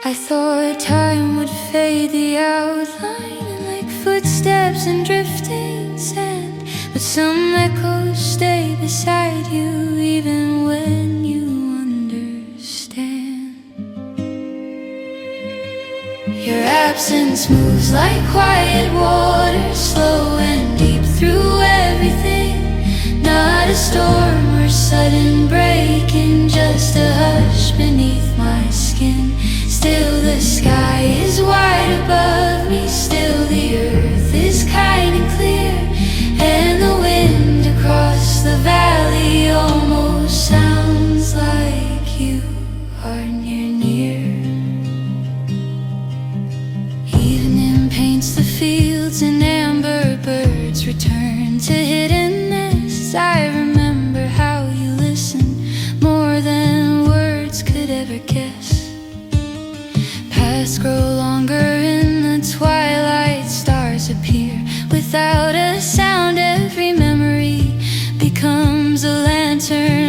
I thought time would fade the outline like footsteps in drifting sand, but some echoes stay beside you even when you understand. Your absence moves like quiet water, slow and deep through everything. Not a storm or sudden breaking, just a hush beneath my skin. Still the sky is wide above me, still the earth is kind and clear, and the wind across the valley almost sounds like you are near. Evening paints the fields and amber birds return to hidden nests. I remember how you listened more than words could ever guess. Paths grow longer in the twilight, stars appear without a sound. Every memory becomes a lantern